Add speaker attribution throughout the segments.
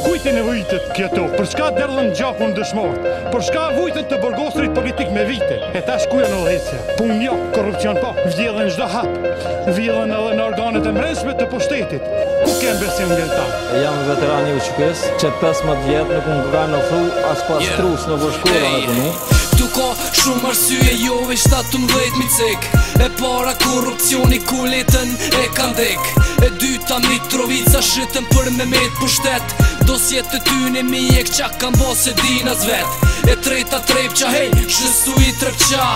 Speaker 1: Kujti nevojitët këto, për shka derdhën gjakun dëshmort, për shka vujtën të burgosrit politik me vite, e tash ku janë udhëheqja, punë jo, korrupsion po, vjedhen çdo hap, vjedhen edhe në organet e mbrojtësve të pushtetit. Ku kemë besim ndërtar?
Speaker 2: Jam veteran i UÇK-s, që 15 vjet nuk më kanë ofruar as pas trus në shkolla me punu.
Speaker 3: Tu ka shumë arsye, jo veç 17 micek. E para korrupcioni ku letën e kanë dek. E dyta Mitrovica shitën për me met pushtet. Dosjet të tyne mijek qa kanë bo se dinas vet. E treta trepqa hej, shësu i trepqa.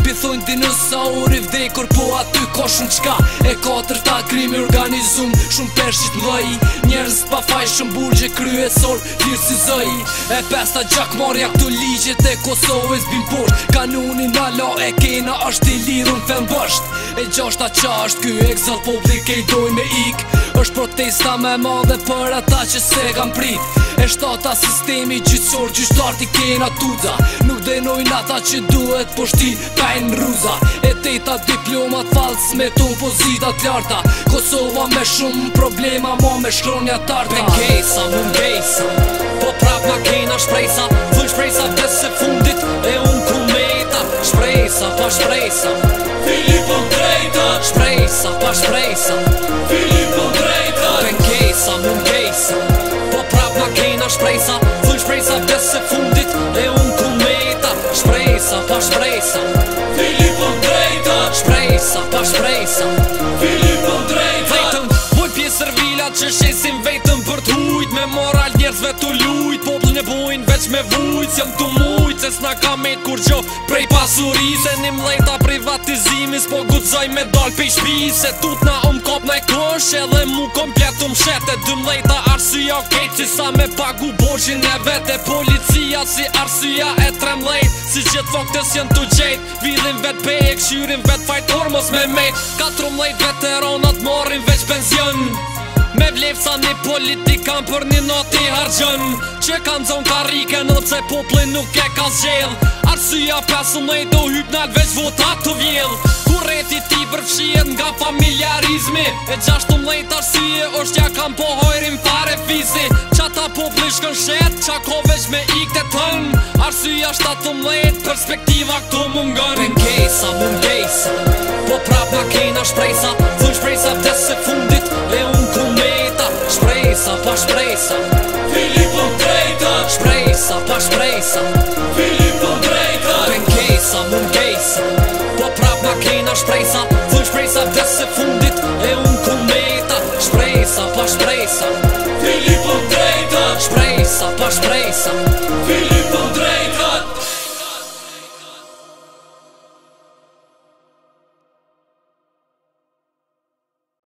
Speaker 3: Pithojnë dinosauri vdekur, po aty ka shumë qka. E katërta krimi organizum, shumë peshqit mdhej. Njerëz pa fajshëm burgje kryesor, thirë si zëj. E pesta gjakmarja këtu ligjet e Kosovës bin posht. Kanunin ala e kena është i lidhun fen bësht. E gjashta qa është ky egzalt publik e i doj me ik. është protesta me madhe për ata që se kam prit. E shtata sistemi gjyqësor, gjyqtarti kena tuza. Nuk denojnë ata që duhet poshti pajnë ruza. E teta diplomat falc me ton pozitat larta. Kosova me shumë problema, ma me shkronja tarta. Me kesa, më ngejsa, po prap ma kena shprejsa. Vën shprejsa vdes se fundit e unë kumeta. Shprejsa pa shprejsa, Filipon drejta. Shprejsa pa shprejsa, Filipon drejta. Me kesa, më ngejsa, po prap ma kena shprejsa. Vën shprejsa vdes se fundit e unë kumeta. Shprejsa pa shprejsa, Filipon drejta. Shprejsa pa shprejsa, Filipon drejta. Vetëm boj pjesër vilat që shesim vetëm për t'hujt. Me moral njerëzve t'u lujt, poplën e bojnë veç me vujt. S'jam t'u mujt, se s'na ka met kur gjo prej pasuris. E një mlejta privatizimis, po gudzoj me dal pej shpis. Se tutna kop na e kosh, edhe mu komplet mshete. 12 arsyeja kejt që sa me pagu borxhin e vete. Policia si arsyeja e 13, si gjithë faktës jën t'u gjejt. Vidhin vet pe e këshyrin vet fajtor mos me mejt. 14 veteranat marrin veç pension. Me vlefsa një politikan për një nati hargjën. Që kanë zonë karike në pse poplin nuk e ka zgjell. Arsyeja 15 do hyp nal veç votat të vjell. Kurreti ti përfshihet nga familjarizmi. E 16 arsye është ja kam po hojrim fare fizi. Qata popli shkën shet, qa ko veç me ikte tën. Arsyeja 17, perspektiva këtu mungon. Me ngejsa, më ngejsa, po prap na kena shprejsa. Vën shprejsa vdes se fundit e unë kumeta. Shprejsa pa shprejsa, Filipon drejta. Shprejsa pa shprejsa, Filipon drejta. Me ngejsa, më ngejsa, po prap na kena shprejsa. Vën shprejsa vdes se fundit e unë kumeta. Shprejsa pa shprejsa, Filipon drejta. Shprejsa pa shprejsa,